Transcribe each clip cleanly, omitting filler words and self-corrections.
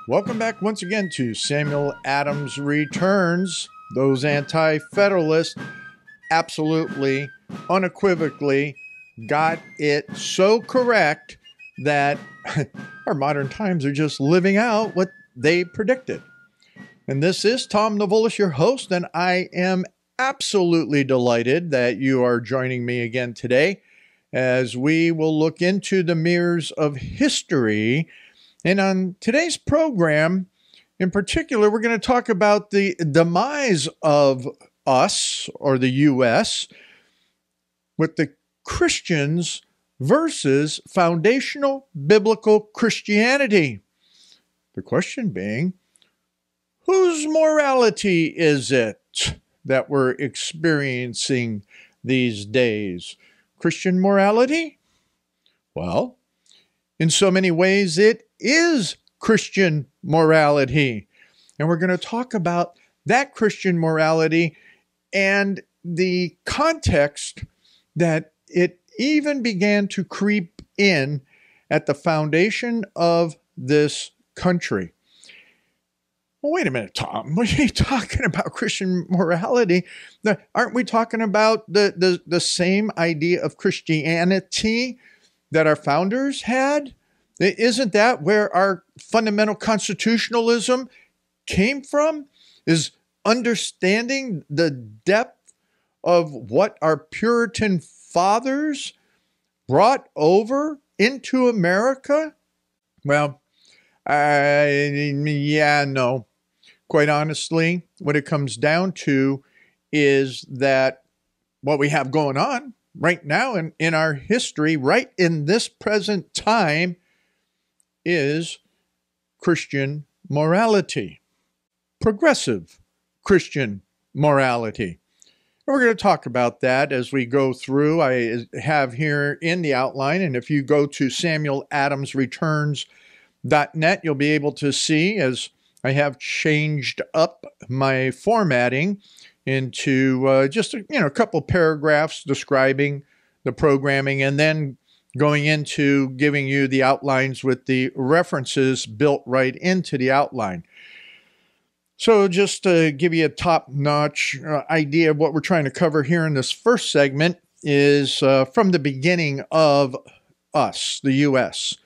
Welcome back once again to Samuel Adams Returns. Those anti-federalists absolutely, unequivocally got it so correct that our modern times are just living out what they predicted. And this is Tom Novolis, your host, and I am absolutely delighted that you are joining me again today as we will look into the mirrors of history. And on today's program, in particular, we're going to talk about the demise of us, or the U.S., with the Christians versus foundational biblical Christianity. The question being, whose morality is it that we're experiencing these days? Christian morality? Well, in so many ways, it is Christian morality. And we're going to talk about that Christian morality and the context that it even began to creep in at the foundation of this country. Well, wait a minute, Tom. What are you talking about Christian morality? Aren't we talking about the same idea of Christianity that our founders had? Isn't that where our fundamental constitutionalism came from? Is understanding the depth of what our Puritan fathers brought over into America? Well, no. Quite honestly, what it comes down to is that what we have going on right now in our history, right in this present time, is Christian morality, progressive Christian morality. And we're going to talk about that as we go through. I have here in the outline, and if you go to samueladamsreturns.net, you'll be able to see, as I have changed up my formatting into just a couple paragraphs describing the programming, and then going into giving you the outlines with the references built right into the outline. So just to give you a top-notch idea of what we're trying to cover here in this first segment is from the beginning of us, the U.S.,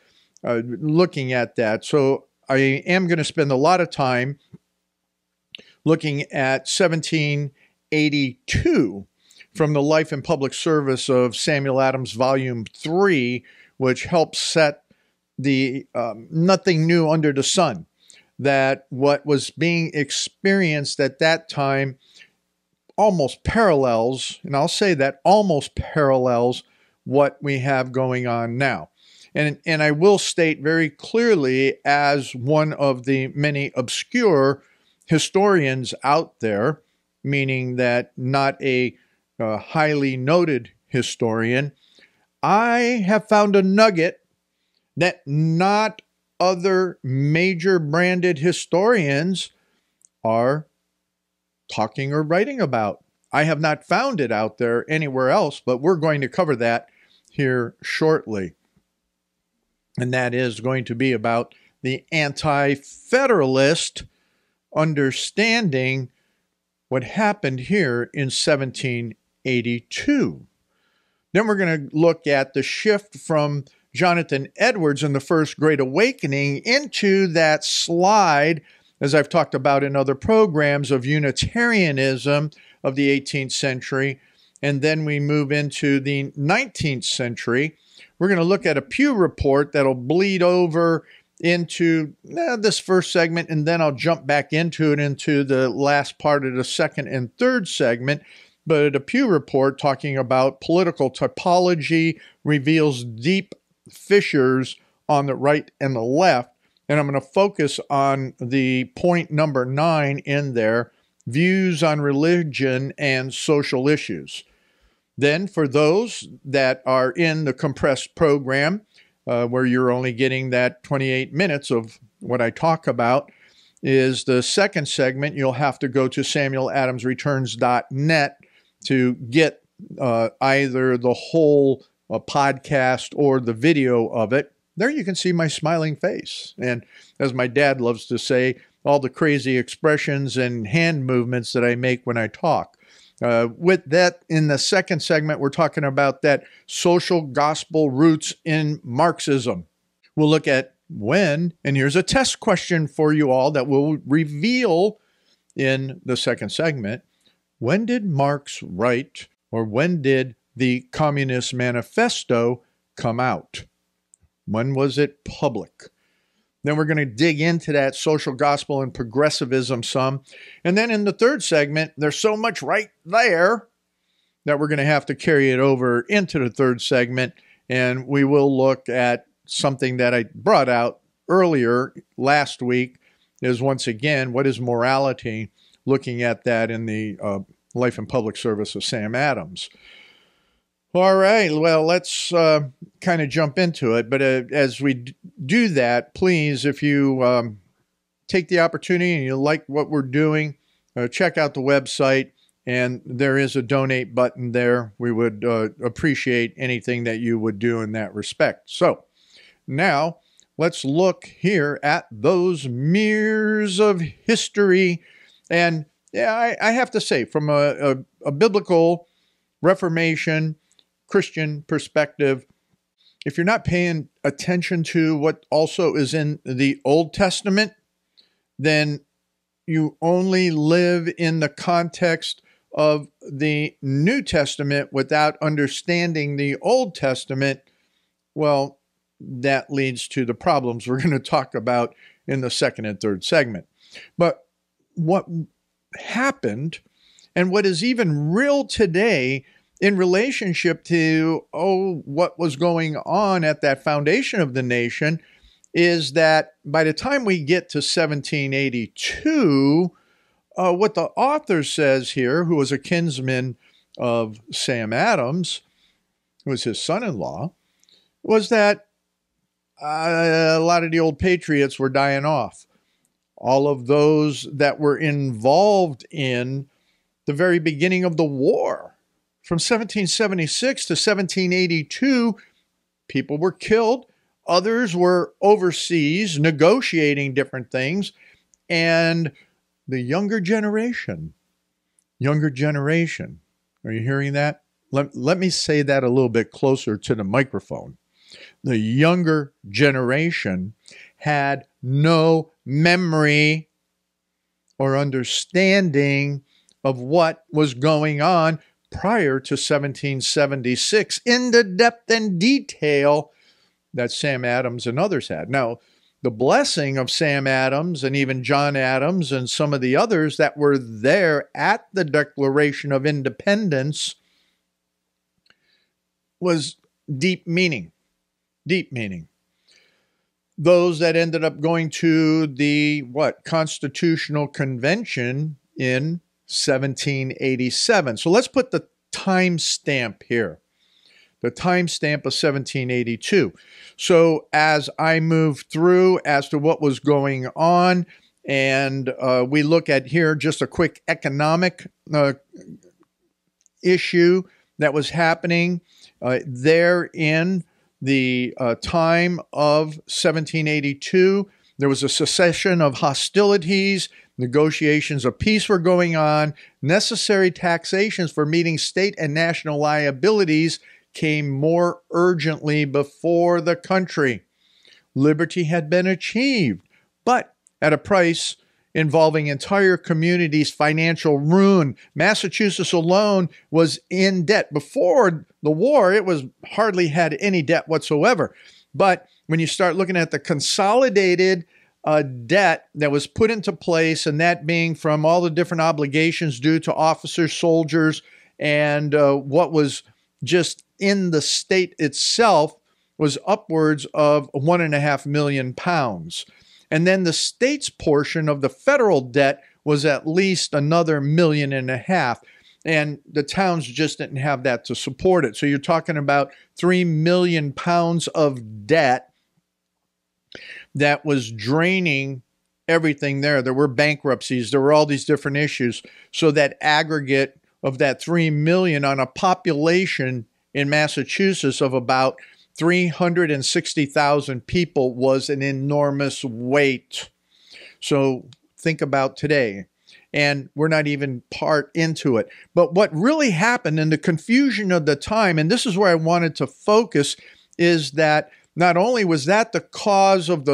looking at that. So I am going to spend a lot of time looking at 1782 from the Life and Public Service of Samuel Adams, Volume 3, which helps set the nothing new under the sun, that what was being experienced at that time almost parallels, and I'll say that almost parallels what we have going on now. And I will state very clearly, as one of the many obscure historians out there, meaning that not a highly noted historian, I have found a nugget that not other major branded historians are talking or writing about. I have not found it out there anywhere else, but we're going to cover that here shortly. And that is going to be about the Anti-federalist understanding what happened here in 1782. Then we're going to look at the shift from Jonathan Edwards and the First Great Awakening into that slide, as I've talked about in other programs, of Unitarianism of the 18th century. And then we move into the 19th century. We're going to look at a Pew report that'll bleed over into this first segment, and then I'll jump back into the last part of the second and third segment. But a Pew report talking about political typology reveals deep fissures on the right and the left. And I'm going to focus on the point number 9 in there, views on religion and social issues. Then for those that are in the compressed program, where you're only getting that 28 minutes of what I talk about, is the second segment. You'll have to go to samueladamsreturns.net to get either the whole podcast or the video of it. there you can see my smiling face. And as my dad loves to say, all the crazy expressions and hand movements that I make when I talk. With that, in the second segment, we're talking about that social gospel roots in Marxism. We'll look at when, and here's a test question for you all that we'll reveal in the second segment. When did Marx write, or when did the Communist Manifesto come out? When was it public? Then we're going to dig into that social gospel and progressivism some. And then in the third segment, there's so much right there that we're going to have to carry it over into the third segment. And we will look at something that I brought out earlier last week is, once again, what is morality? Looking at that in the Life and Public Service of Sam Adams. All right, well, let's kind of jump into it. But as we do that, please, if you take the opportunity and you like what we're doing, check out the website, and there is a donate button there. We would appreciate anything that you would do in that respect. So now let's look here at those mirrors of history. And yeah, I have to say, from a biblical Reformation Christian perspective, if you're not paying attention to what also is in the Old Testament, then you only live in the context of the New Testament without understanding the Old Testament. Well, that leads to the problems we're going to talk about in the second and third segment. But what happened, and what is even real today in relationship to, what was going on at that foundation of the nation, is that by the time we get to 1782, what the author says here, who was a kinsman of Sam Adams, who was his son-in-law, was that a lot of the old patriots were dying off. All of those that were involved in the very beginning of the war, from 1776 to 1782, people were killed. Others were overseas negotiating different things. And the younger generation, are you hearing that? Let me say that a little bit closer to the microphone. The younger generation had no memory or understanding of what was going on prior to 1776 in the depth and detail that Sam Adams and others had. Now, the blessing of Sam Adams and even John Adams and some of the others that were there at the Declaration of Independence was deep meaning. Those that ended up going to the Constitutional Convention in 1787. So let's put the time stamp here. The time stamp of 1782. So as I move through as to what was going on, and we look at here just a quick economic issue that was happening there in the time of 1782. There was a cessation of hostilities. Negotiations of peace were going on. Necessary taxations for meeting state and national liabilities came more urgently before the country. Liberty had been achieved, but at a price involving entire communities' financial ruin. Massachusetts alone was in debt. Before the war, it was hardly had any debt whatsoever. But when you start looking at the consolidated debt that was put into place, and that being from all the different obligations due to officers, soldiers, and what was just in the state itself, was upwards of £1.5 million. And then the state's portion of the federal debt was at least another $1.5 million. And the towns just didn't have that to support it. So you're talking about £3 million of debt that was draining everything there. There were bankruptcies. There were all these different issues. So that aggregate of that $3 million on a population in Massachusetts of about 360,000 people was an enormous weight. So think about today. And we're not even part into it. But what really happened in the confusion of the time, and this is where I wanted to focus, is that not only was that the cause of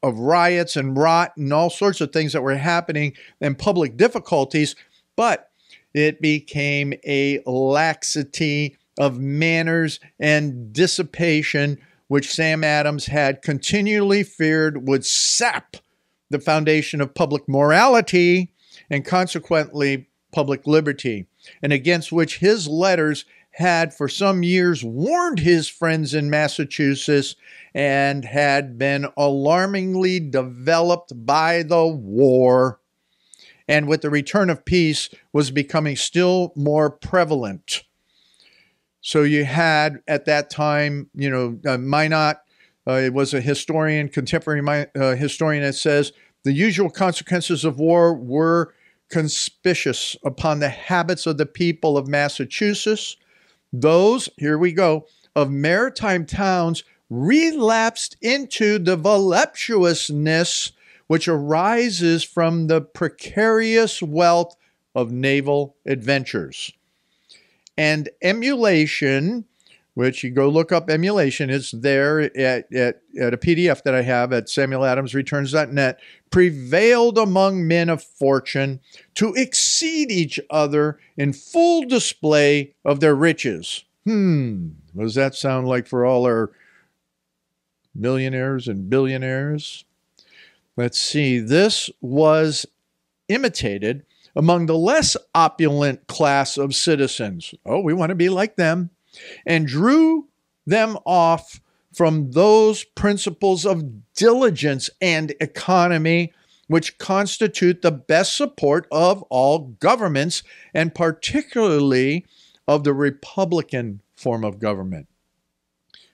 riots and rot and all sorts of things that were happening and public difficulties, but it became a laxity of manners and dissipation, which Sam Adams had continually feared would sap the foundation of public morality and consequently public liberty, and against which his letters had for some years warned his friends in Massachusetts and had been alarmingly developed by the war, and with the return of peace was becoming still more prevalent. So you had at that time, Minot, it was a historian, contemporary historian, that says the usual consequences of war were conspicuous upon the habits of the people of Massachusetts. Those, here we go, of maritime towns relapsed into the voluptuousness which arises from the precarious wealth of naval adventures. And emulation, which you go look up emulation, is there at a PDF that I have at samueladamsreturns.net, prevailed among men of fortune to exceed each other in full display of their riches. What does that sound like for all our millionaires and billionaires? Let's see. This was imitated among the less opulent class of citizens. Oh, we want to be like them. And drew them off from those principles of diligence and economy which constitute the best support of all governments, and particularly of the republican form of government.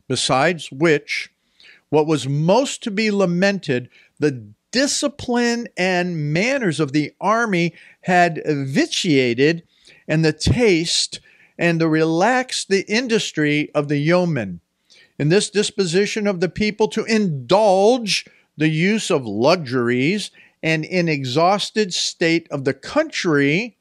Besides which, what was most to be lamented, the discipline and manners of the army had vitiated, and the taste and the relaxed the industry of the yeoman. In this disposition of the people to indulge the use of luxuries, and in exhausted state of the country,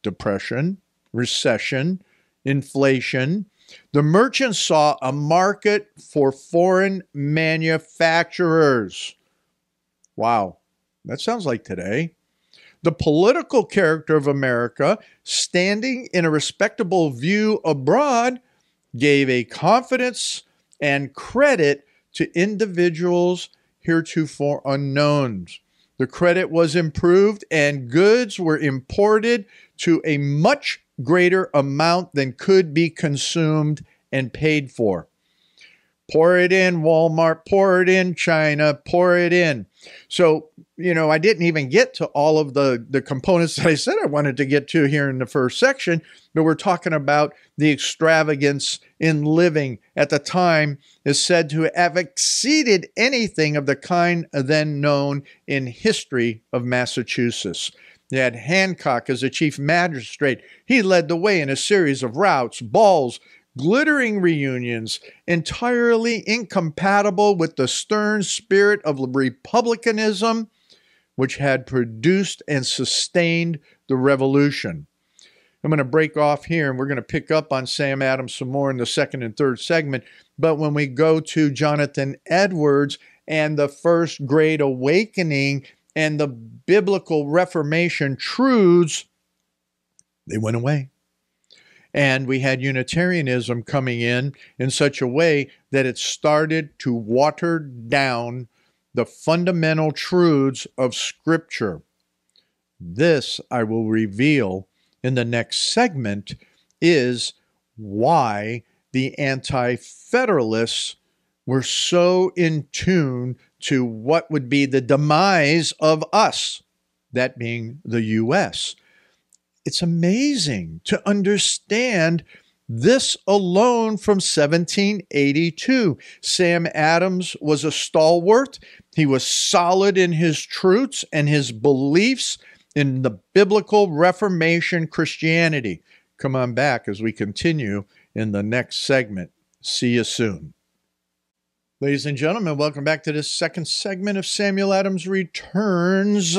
depression, recession, inflation, the merchants saw a market for foreign manufacturers. Wow, that sounds like today. The political character of America, standing in a respectable view abroad, gave a confidence and credit to individuals heretofore unknown. The credit was improved and goods were imported to a much greater amount than could be consumed and paid for. Pour it in, Walmart, pour it in, China, pour it in. So, I didn't even get to all of the components that I said I wanted to get to here in the first section, but we're talking about the extravagance in living at the time is said to have exceeded anything of the kind then known in history of Massachusetts. You had Hancock as the chief magistrate. He led the way in a series of routs, balls, glittering reunions, entirely incompatible with the stern spirit of republicanism, which had produced and sustained the revolution. I'm going to break off here, and we're going to pick up on Sam Adams some more in the second and third segment. But when we go to Jonathan Edwards and the First Great Awakening and the biblical Reformation truths, they went away. And we had Unitarianism coming in such a way that it started to water down the fundamental truths of Scripture. This, I will reveal in the next segment, is why the Anti-federalists were so in tune to what would be the demise of us, that being the U.S. It's amazing to understand this alone from 1782. Sam Adams was a stalwart. He was solid in his truths and his beliefs in the biblical Reformation Christianity. Come on back as we continue in the next segment. See you soon. Ladies and gentlemen, welcome back to this second segment of Samuel Adams Returns.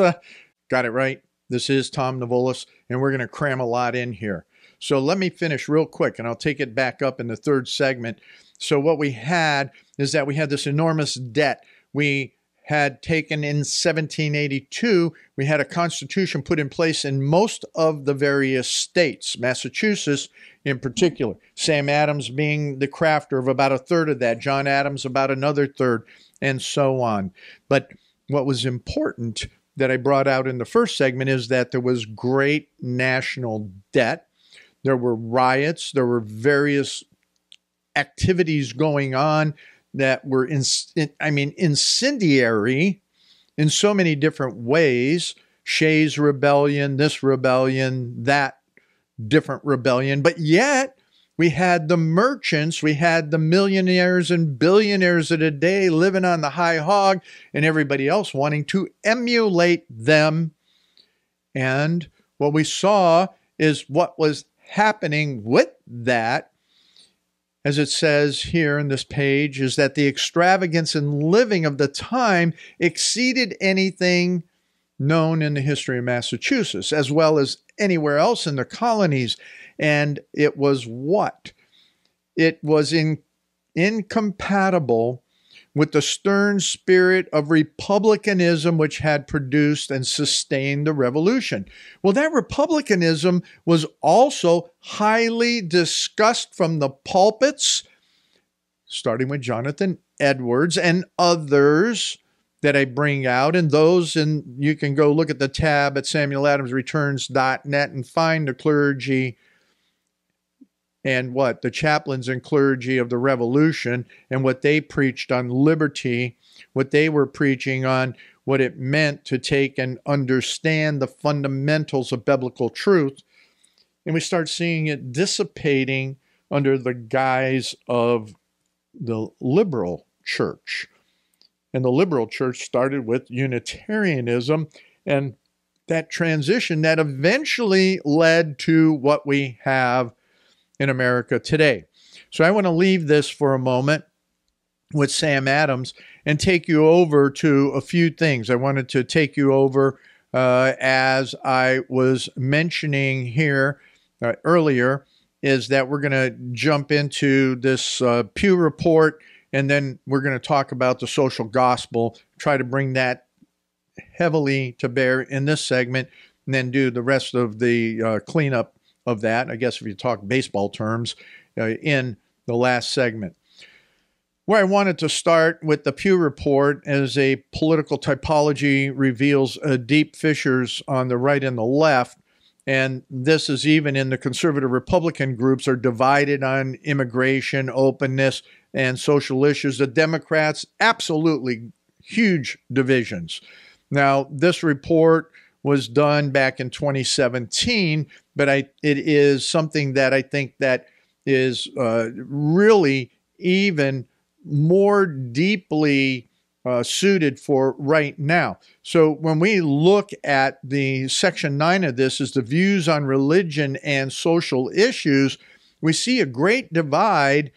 Got it right. This is Tom Navolis, and we're going to cram a lot in here. So let me finish real quick, and I'll take it back up in the third segment. So what we had is that we had this enormous debt. We had taken in 1782, we had a constitution put in place in most of the various states, Massachusetts in particular. Sam Adams being the crafter of about a third of that, John Adams about another third, and so on. But what was important that I brought out in the first segment is that there was great national debt. There were riots. There were various activities going on that were, incendiary in so many different ways. Shays' rebellion, this rebellion, that different rebellion. But yet, we had the merchants, we had the millionaires and billionaires of the day living on the high hog, and everybody else wanting to emulate them. And what we saw is what was happening with that, as it says here in this page, is that the extravagance and living of the time exceeded anything known in the history of Massachusetts, as well as anywhere else in the colonies. And it was what? It was incompatible with the stern spirit of republicanism which had produced and sustained the revolution. Well, that republicanism was also highly discussed from the pulpits, starting with Jonathan Edwards and others that I bring out, and those, and you can go look at the tab at samueladamsreturns.net and find the clergy and the chaplains and clergy of the Revolution, and what they preached on liberty, what they were preaching on what it meant to take and understand the fundamentals of biblical truth. And we start seeing it dissipating under the guise of the liberal church. And the liberal church started with Unitarianism, and that transition that eventually led to what we have in America today. So I want to leave this for a moment with Sam Adams and take you over to a few things. I wanted to take you over, as I was mentioning here earlier, is that we're going to jump into this Pew report, and then we're going to talk about the social gospel, try to bring that heavily to bear in this segment, and then do the rest of the cleanup of that, I guess if you talk baseball terms, in the last segment. Where I wanted to start with the Pew report, as a political typology reveals deep fissures on the right and the left, and this is even in the conservative Republican groups are divided on immigration, openness, and social issues. The Democrats, absolutely huge divisions. Now, this report was done back in 2017, but it is something that I think that is really even more deeply suited for right now. So when we look at the section 9 of this, is the views on religion and social issues, we see a great divide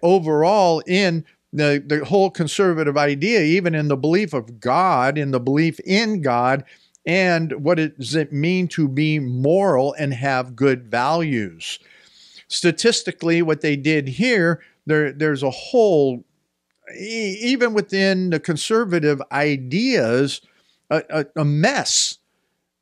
overall in the whole conservative idea, even in the belief of God, in the belief in God, and what does it mean to be moral and have good values. Statistically, what they did here, there's a whole, even within the conservative ideas, a mess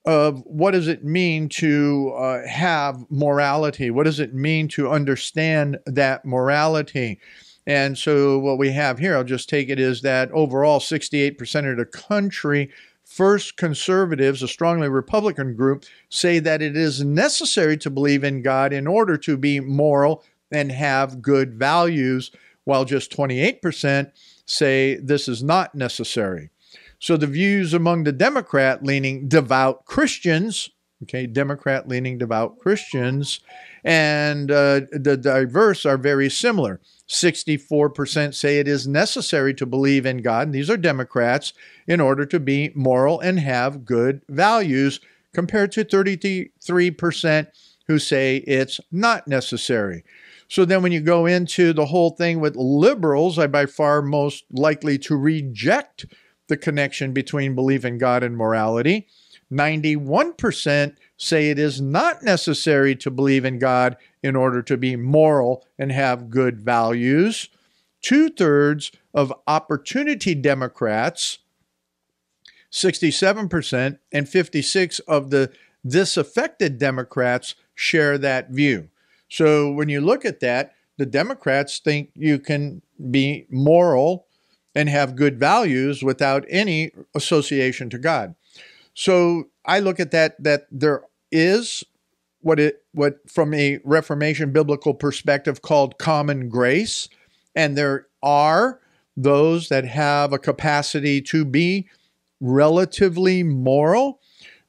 of what does it mean to have morality? What does it mean to understand that morality? And so what we have here, I'll just take it, is that overall 68% of the country, first conservatives, a strongly Republican group, say that it is necessary to believe in God in order to be moral and have good values, while just 28% say this is not necessary. So the views among the Democrat-leaning devout Christians, Democrat-leaning devout Christians, and the diverse are very similar. 64% say it is necessary to believe in God, and these are Democrats, in order to be moral and have good values, compared to 33% who say it's not necessary. So then when you go into the whole thing with liberals, are by far most likely to reject the connection between belief in God and morality. 91% say it is not necessary to believe in God in order to be moral and have good values. 2/3 of opportunity Democrats, 67%, and 56 of the disaffected Democrats share that view. So when you look at that, the Democrats think you can be moral and have good values without any association to God. So I look at that there is what from a Reformation biblical perspective called common grace, and there are those that have a capacity to be relatively moral,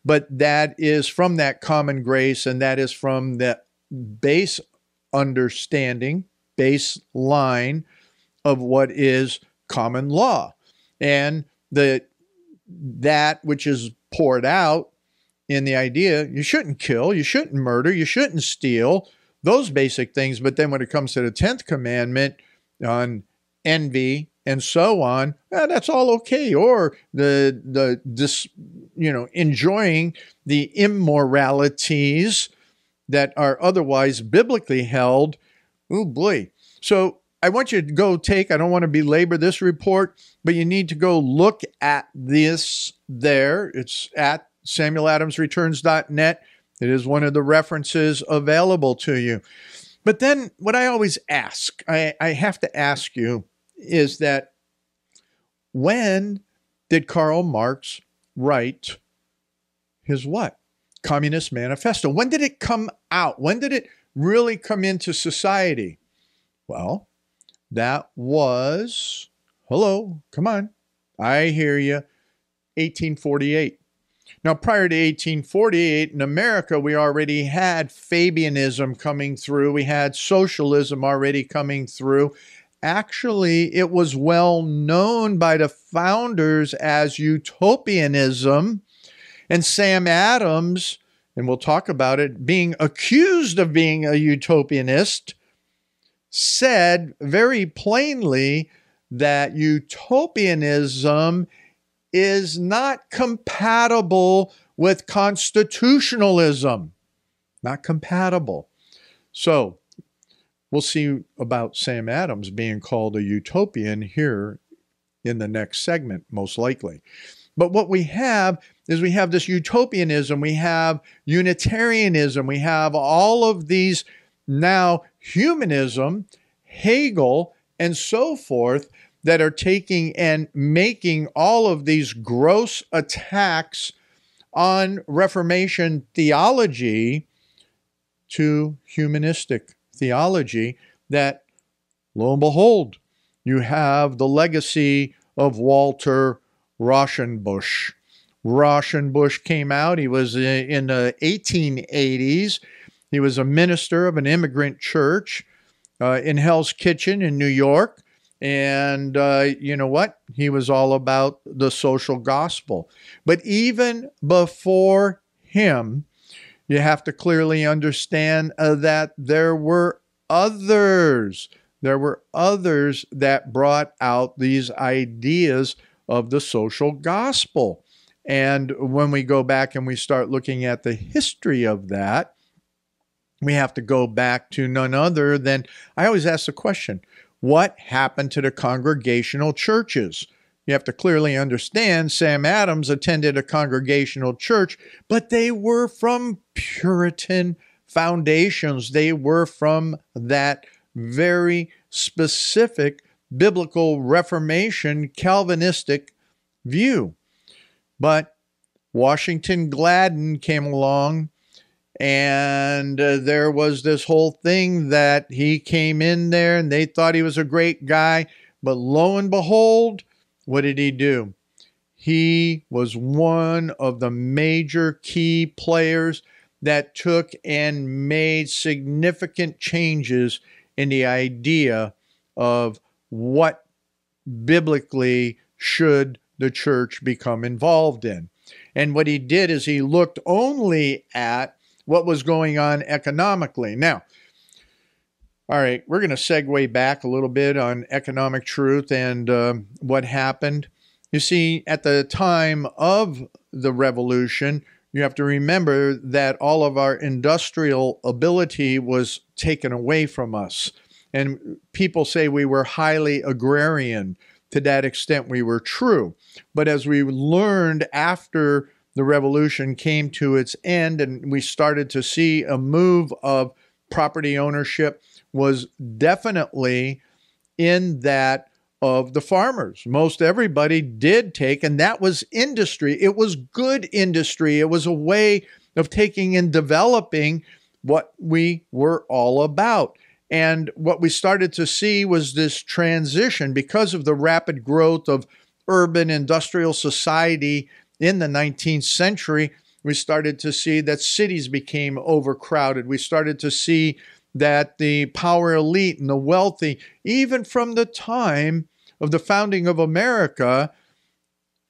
but that is from that common grace, and that is from the base understanding, baseline of what is common law. And that which is poured out in the idea, you shouldn't kill, you shouldn't murder, you shouldn't steal, those basic things. But then when it comes to the 10th commandment on envy and so on, that's all okay. Or enjoying the immoralities that are otherwise biblically held. Oh boy. So I want you to go I don't want to belabor this report, but you need to go look at this there. It's at SamuelAdamsReturns.net. It is one of the references available to you. But then what I always ask, I have to ask you, is that when did Karl Marx write his what? Communist Manifesto. When did it come out? When did it really come into society? Well, that was, hello, come on, I hear you, 1848. Now, prior to 1848, in America, we already had Fabianism coming through. We had socialism already coming through. Actually, it was well known by the founders as utopianism. And Sam Adams, and we'll talk about it, being accused of being a utopianist, said very plainly that utopianism is not compatible with constitutionalism. Not compatible. So we'll see about Sam Adams being called a utopian here in the next segment, most likely. But what we have is we have this utopianism, we have Unitarianism, we have all of these now humanism, Hegel, and so forth, that are taking and making all of these gross attacks on Reformation theology to humanistic theology, that, lo and behold, you have the legacy of Walter Rauschenbusch. Rauschenbusch came out, he was in the 1880s. He was a minister of an immigrant church in Hell's Kitchen in New York. And you know what? He was all about the social gospel. But even before him, you have to clearly understand that there were others. There were others that brought out these ideas of the social gospel. And when we go back and we start looking at the history of that, we have to go back to none other than, I always ask the question, what happened to the congregational churches? You have to clearly understand Sam Adams attended a congregational church, but they were from Puritan foundations. They were from that very specific biblical Reformation Calvinistic view. But Washington Gladden came along, and there was this whole thing that he came in there and they thought he was a great guy. But lo and behold, what did he do? He was one of the major key players that took and made significant changes in the idea of what biblically should the church become involved in. And what he did is he looked only at what was going on economically. Now, All right, we're going to segue back a little bit on economic truth and what happened. You see, at the time of the revolution, you have to remember that all of our industrial ability was taken away from us. And people say we were highly agrarian. To that extent, we were true. But as we learned after the revolution came to its end and we started to see a move of property ownership, was definitely in that of the farmers. Most everybody did take, and that was industry. It was good industry. It was a way of taking and developing what we were all about. And what we started to see was this transition because of the rapid growth of urban industrial society in the 19th century. We started to see that cities became overcrowded. We started to see that the power elite and the wealthy, even from the time of the founding of America,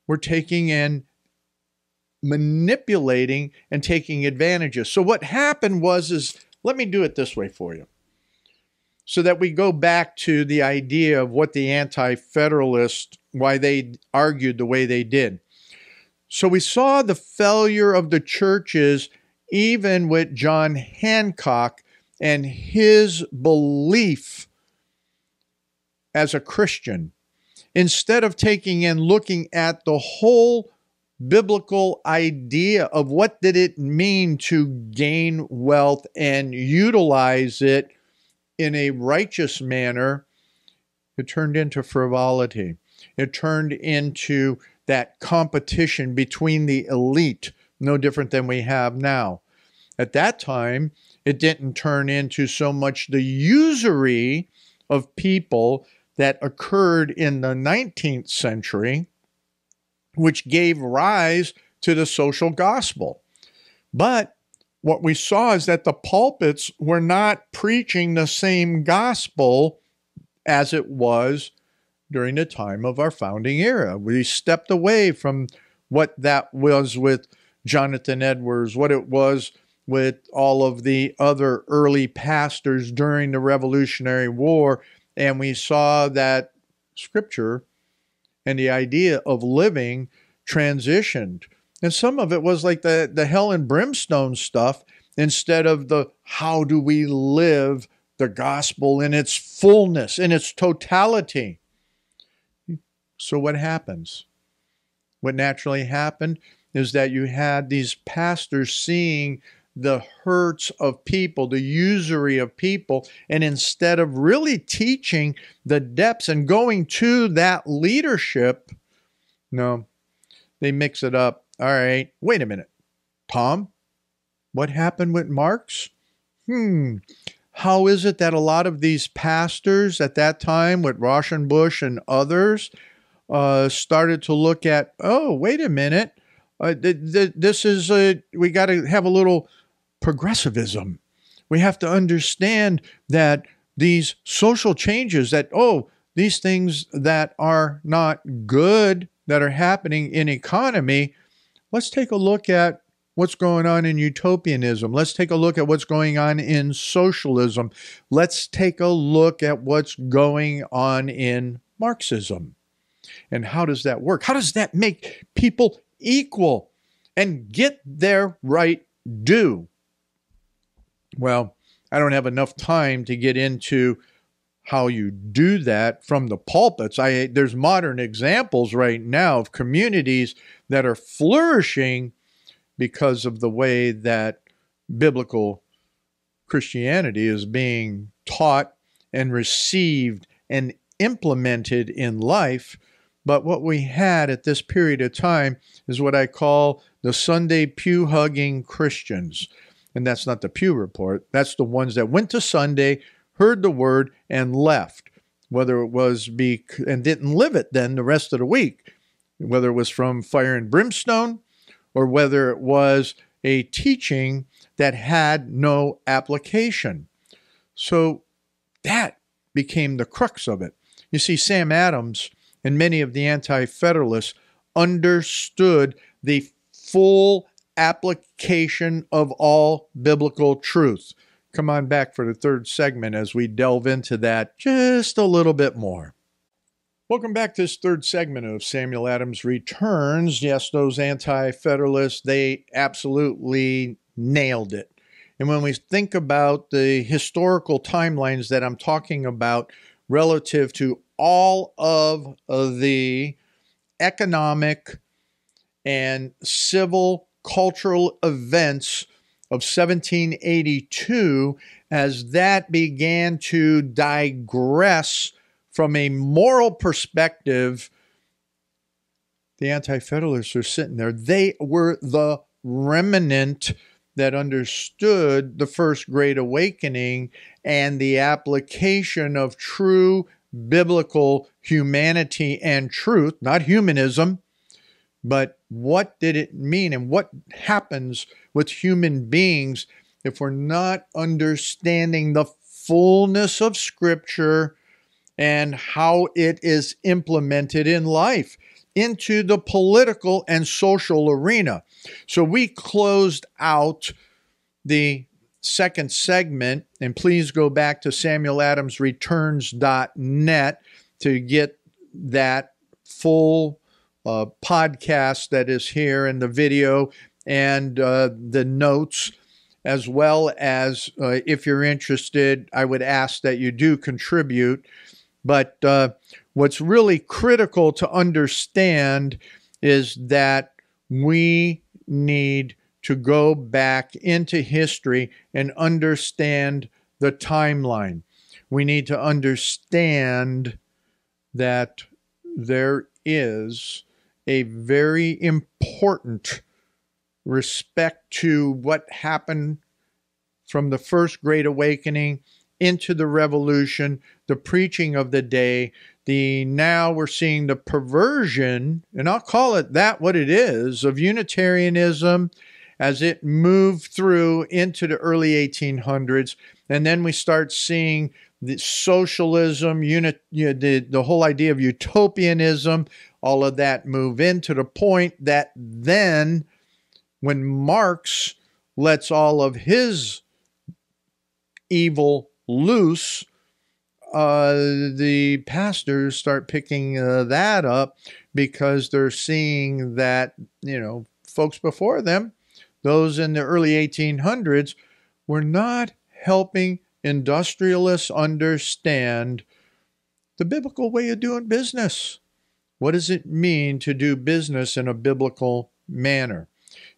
were taking and manipulating and taking advantages. So what happened was, let me do it this way for you, so that we go back to the idea of what the Anti-federalists, why they argued the way they did. So we saw the failure of the churches, even with John Hancock and his belief as a Christian. Instead of taking and looking at the whole biblical idea of what did it mean to gain wealth and utilize it in a righteous manner, it turned into frivolity. It turned into that competition between the elite, no different than we have now. At that time, it didn't turn into so much the usury of people that occurred in the 19th century, which gave rise to the social gospel. But what we saw is that the pulpits were not preaching the same gospel as it was during the time of our founding era. We stepped away from what that was with Jonathan Edwards, what it was with all of the other early pastors during the Revolutionary War, and we saw that Scripture and the idea of living transitioned. And some of it was like the hell and brimstone stuff instead of the how do we live the gospel in its fullness, in its totality. So what happens? What naturally happened is that you had these pastors seeing the hurts of people, the usury of people, and instead of really teaching the depths and going to that leadership, no, they mix it up. All right, wait a minute. Tom, what happened with Marx? How is it that a lot of these pastors at that time with Rauschenbusch and others started to look at, oh, wait a minute, this is, we got to have a little progressivism. We have to understand that these social changes, that, these things that are not good that are happening in economy, let's take a look at what's going on in utopianism. Let's take a look at what's going on in socialism. Let's take a look at what's going on in Marxism. And how does that work? How does that make people equal and get their right due? Well, I don't have enough time to get into how you do that from the pulpits. There's modern examples right now of communities that are flourishing because of the way that biblical Christianity is being taught and received and implemented in life. But what we had at this period of time is what I call the Sunday pew-hugging Christians. And that's not the Pew Report. That's the ones that went to Sunday, heard the word, and left, whether it was and didn't live it then the rest of the week, whether it was from fire and brimstone or whether it was a teaching that had no application. So that became the crux of it. You see, Sam Adams and many of the Anti-federalists understood the full application of all biblical truth. come on back for the third segment as we delve into that just a little bit more. Welcome back to this third segment of Samuel Adams Returns. Yes, those anti-federalists, they absolutely nailed it. And when we think about the historical timelines that I'm talking about relative to all of the economic and civil cultural events of 1782, as that began to digress from a moral perspective, the Anti-Federalists are sitting there. They were the remnant that understood the First Great Awakening and the application of true biblical humanity and truth, not humanism, but what did it mean and what happens with human beings if we're not understanding the fullness of Scripture and how it is implemented in life into the political and social arena. So we closed out the second segment, and please go back to samueladamsreturns.net to get that full podcast that is here and the video and the notes, as well as if you're interested, I would ask that you do contribute. But what's really critical to understand is that we need to go back into history and understand the timeline. We need to understand that there is a very important respect to what happened from the First Great Awakening into the Revolution, the preaching of the day. Now we're seeing the perversion, and I'll call it that what it is, of Unitarianism as it moved through into the early 1800s. And then we start seeing the socialism, the whole idea of utopianism, all of that move into the point that then when Marx lets all of his evil loose, the pastors start picking that up because they're seeing that, folks before them, those in the early 1800s, were not helping industrialists understand the biblical way of doing business. What does it mean to do business in a biblical manner?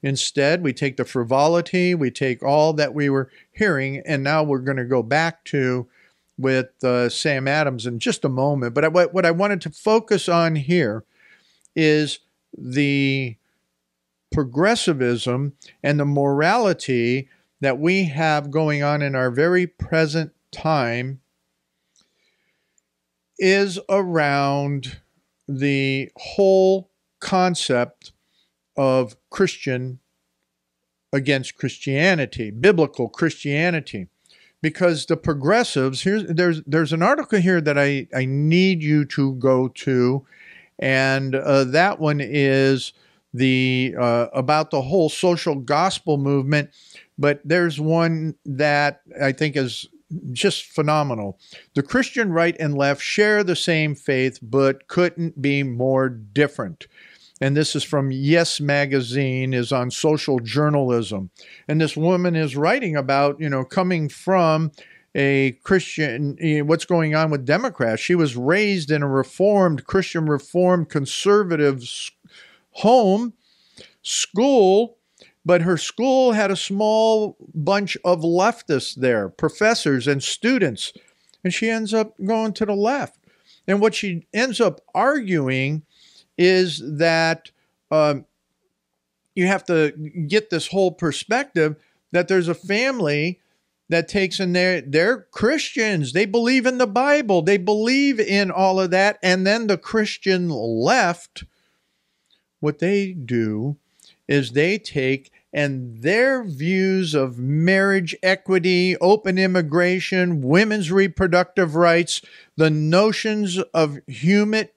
Instead, we take the frivolity, we take all that we were hearing, and now we're going to go back to with Sam Adams in just a moment. But what I wanted to focus on here is the progressivism and the morality that we have going on in our very present time is around the whole concept of Christian against Christianity, biblical Christianity. Because the progressives, there's an article here that I need you to go to, and that one is about the whole social gospel movement. But there's one that I think is just phenomenal. The Christian right and left share the same faith, but couldn't be more different. And this is from Yes Magazine, is on social journalism. And this woman is writing about, coming from a Christian, what's going on with Democrats. She was raised in a reformed, Christian reformed, conservative home, school, but her school had a small bunch of leftists there, professors and students, and she ends up going to the left. And what she ends up arguing is that you have to get this whole perspective that there's a family that takes in they're Christians. They believe in the Bible. They believe in all of that. And then the Christian left, what they do is they take and their views of marriage equity, open immigration, women's reproductive rights, the notions of human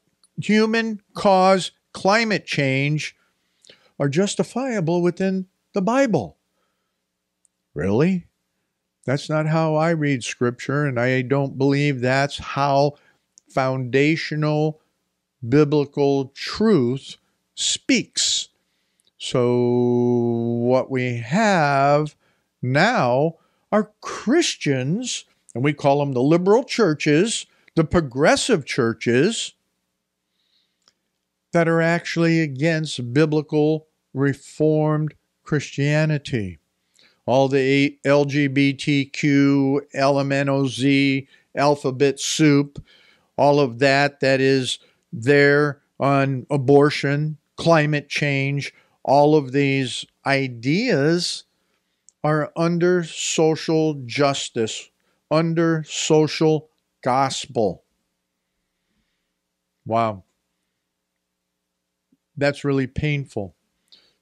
cause climate change are justifiable within the Bible. Really? That's not how I read Scripture, and I don't believe that's how foundational biblical truth speaks. So what we have now are Christians, and we call them the liberal churches, the progressive churches, that are actually against biblical Reformed Christianity. All the LGBTQ, LMNOZ, alphabet soup, all of that is there on abortion, climate change, all of these ideas are under social justice, under social gospel. Wow. That's really painful.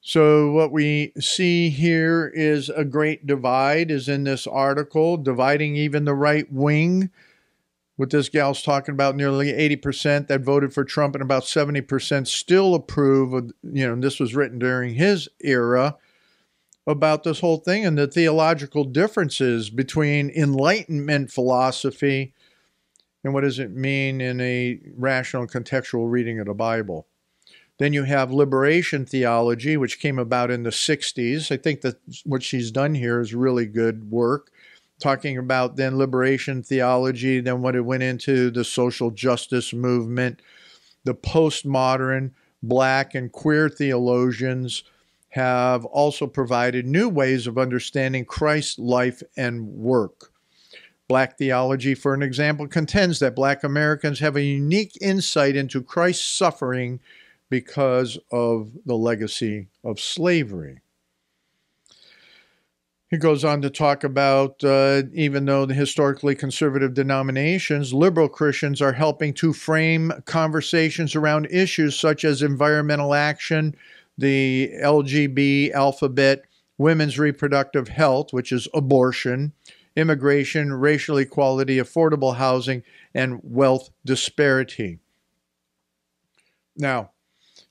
So what we see here is a great divide is in this article, dividing even the right wing. What this gal's talking about, nearly 80% that voted for Trump and about 70% still approve of, this was written during his era, about this whole thing and the theological differences between Enlightenment philosophy and what does it mean in a rational contextual reading of the Bible. Then you have liberation theology, which came about in the 60s. I think that what she's done here is really good work, talking about then liberation theology, then what it went into the social justice movement. The postmodern Black and queer theologians have also provided new ways of understanding Christ's life and work. Black theology, for an example, contends that Black Americans have a unique insight into Christ's suffering because of the legacy of slavery. He goes on to talk about, even though the historically conservative denominations, liberal Christians are helping to frame conversations around issues such as environmental action, the LGBT alphabet, women's reproductive health, which is abortion, immigration, racial equality, affordable housing, and wealth disparity. Now,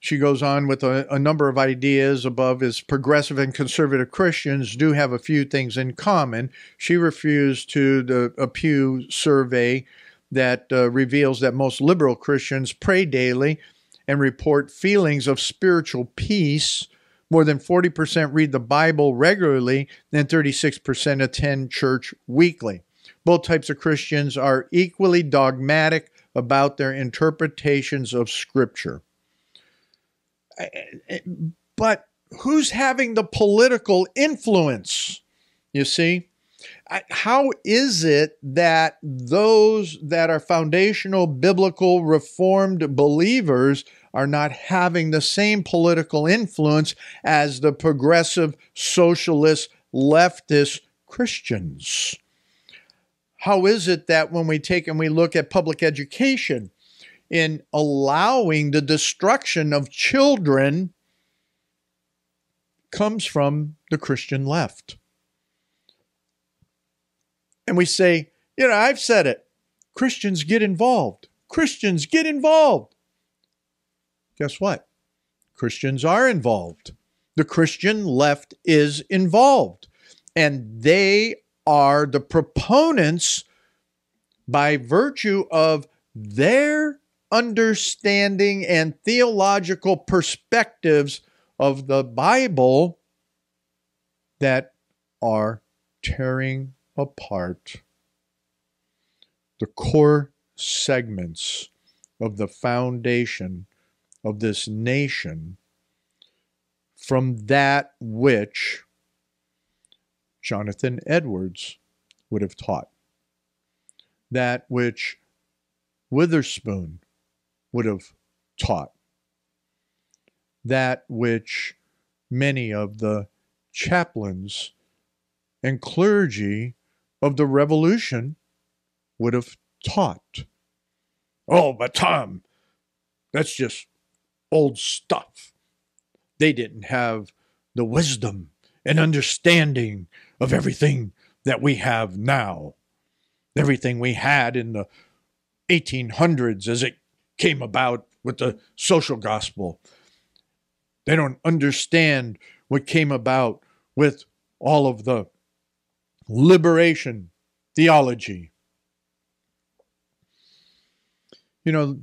she goes on with a number of ideas above is progressive and conservative Christians do have a few things in common. She refused to a Pew survey that reveals that most liberal Christians pray daily and report feelings of spiritual peace. More than 40% read the Bible regularly, and 36% attend church weekly. Both types of Christians are equally dogmatic about their interpretations of Scripture. But who's having the political influence? You see, how is it that those that are foundational biblical Reformed believers are not having the same political influence as the progressive socialist leftist Christians? How is it that when we take and we look at public education, in allowing the destruction of children comes from the Christian left? And we say, I've said it. Christians get involved. Christians get involved. Guess what? Christians are involved. The Christian left is involved. And they are the proponents by virtue of their understanding and theological perspectives of the Bible that are tearing apart the core segments of the foundation of this nation from that which Jonathan Edwards would have taught, that which Witherspoon would have taught, that which many of the chaplains and clergy of the Revolution would have taught. Oh, but Tom, that's just old stuff. They didn't have the wisdom and understanding of everything that we have now. Everything we had in the 1800s as it came about with the social gospel. They don't understand what came about with all of the liberation theology. You know,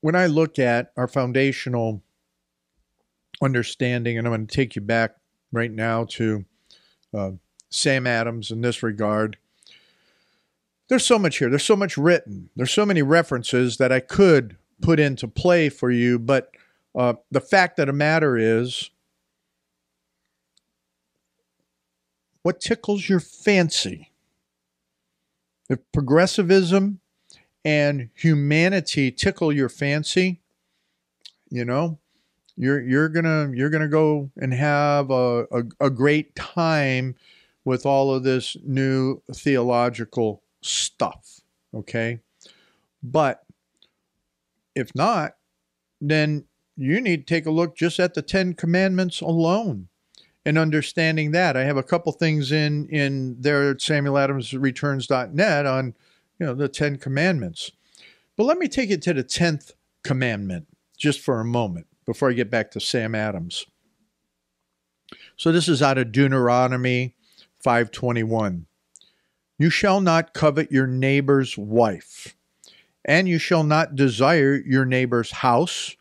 when I look at our foundational understanding, and I'm going to take you back right now to Sam Adams in this regard, there's so much here. There's so much written. There's so many references that I could put into play for you, but the fact of the matter is, what tickles your fancy? If progressivism and humanity tickle your fancy, you know, you're gonna go and have a great time with all of this new theological stuff, okay? But if not, then you need to take a look just at the 10 Commandments alone and understanding that. I have a couple things in there at SamuelAdamsReturns.net on, the 10 Commandments. But let me take it to the 10th commandment just for a moment before I get back to Sam Adams. So this is out of Deuteronomy 5:21. You shall not covet your neighbor's wife, and you shall not desire your neighbor's house,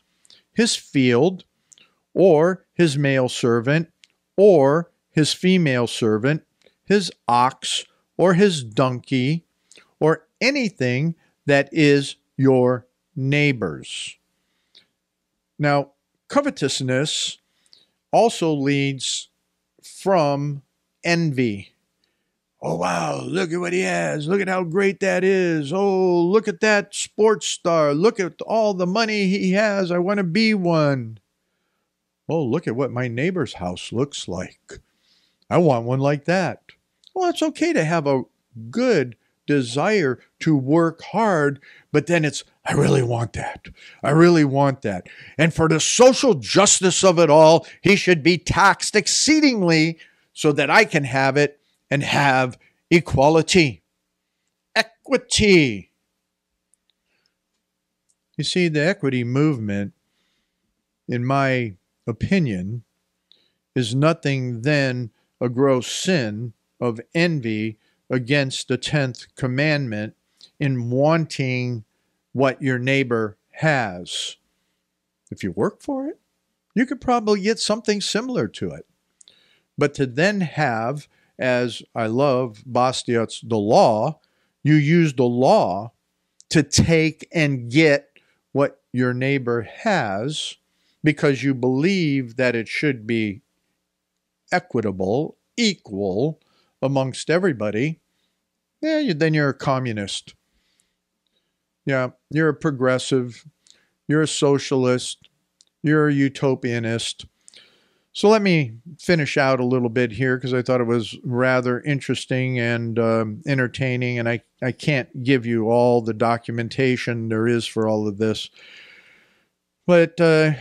his field, or his male servant, or his female servant, his ox, or his donkey, or anything that is your neighbor's. Now, covetousness also leads from envy. Oh, wow, look at what he has. Look at how great that is. Oh, look at that sports star. Look at all the money he has. I want to be one. Oh, look at what my neighbor's house looks like. I want one like that. Well, it's okay to have a good desire to work hard, but then it's, I really want that. I really want that. And for the social justice of it all, he should be taxed exceedingly so that I can have it and have equality. Equity. You see, the equity movement, in my opinion, is nothing than a gross sin of envy against the 10th commandment in wanting what your neighbor has. If you work for it, you could probably get something similar to it. But to then have, as I love Bastiat's the law, you use the law to take and get what your neighbor has because you believe that it should be equitable, equal amongst everybody, then you're a communist. Yeah, you're a progressive, you're a socialist, you're a utopianist. So let me finish out a little bit here because I thought it was rather interesting and entertaining, and I can't give you all the documentation there is for all of this. But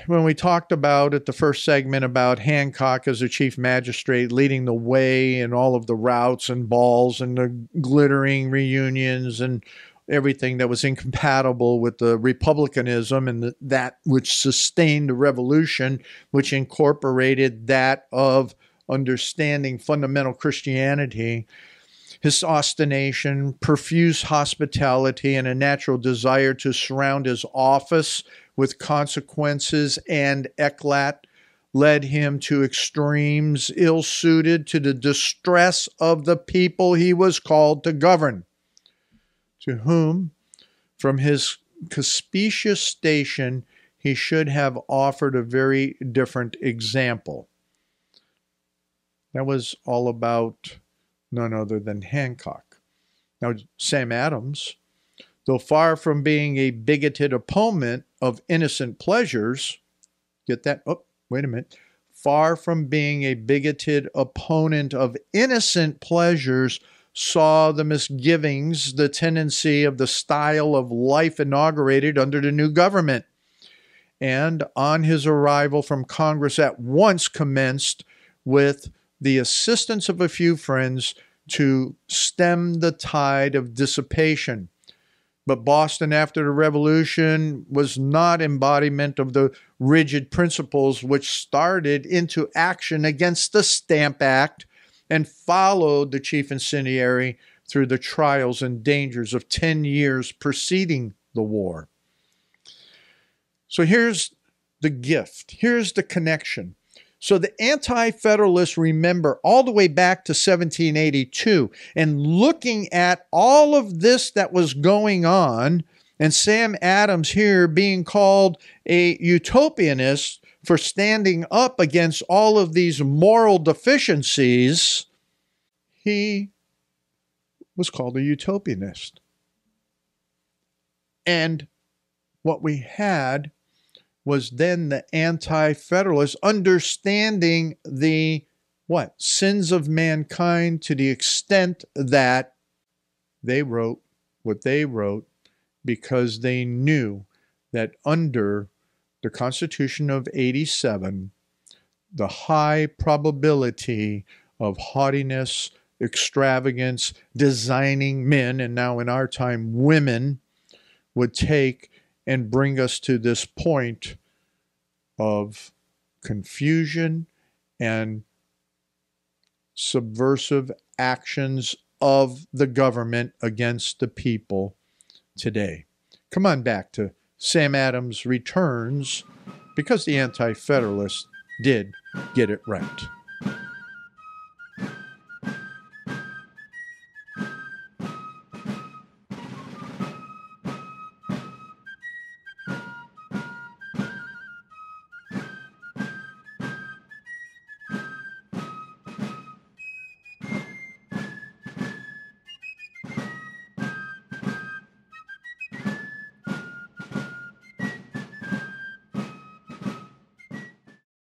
when we talked about at the first segment about Hancock as a chief magistrate leading the way in all of the routs and balls and the glittering reunions and everything that was incompatible with the republicanism and that which sustained the revolution, which incorporated that of understanding fundamental Christianity, his ostination, profuse hospitality, and a natural desire to surround his office with consequences and eclat led him to extremes ill-suited to the distress of the people he was called to govern, to whom, from his conspicuous station, he should have offered a very different example. That was all about none other than Hancock. Now, Sam Adams, though far from being a bigoted opponent of innocent pleasures, get that? Oh, wait a minute. Far from being a bigoted opponent of innocent pleasures, saw the misgivings, the tendency of the style of life inaugurated under the new government, and on his arrival from Congress at once commenced with the assistance of a few friends to stem the tide of dissipation. But Boston after the Revolution was not embodiment of the rigid principles which started into action against the Stamp Act and followed the chief incendiary through the trials and dangers of 10 years preceding the war. So here's the gift. Here's the connection. So the Anti-Federalists remember all the way back to 1782 and looking at all of this that was going on, and Sam Adams here being called a utopianist for standing up against all of these moral deficiencies, he was called a utopianist. And what we had was then the Anti-Federalists understanding the sins of mankind to the extent that they wrote what they wrote because they knew that under the Constitution of 87, the high probability of haughtiness, extravagance, designing men, and now in our time women, would take and bring us to this point of confusion and subversive actions of the government against the people today. Come on back to Sam Adams Returns, because the Anti-Federalists did get it right.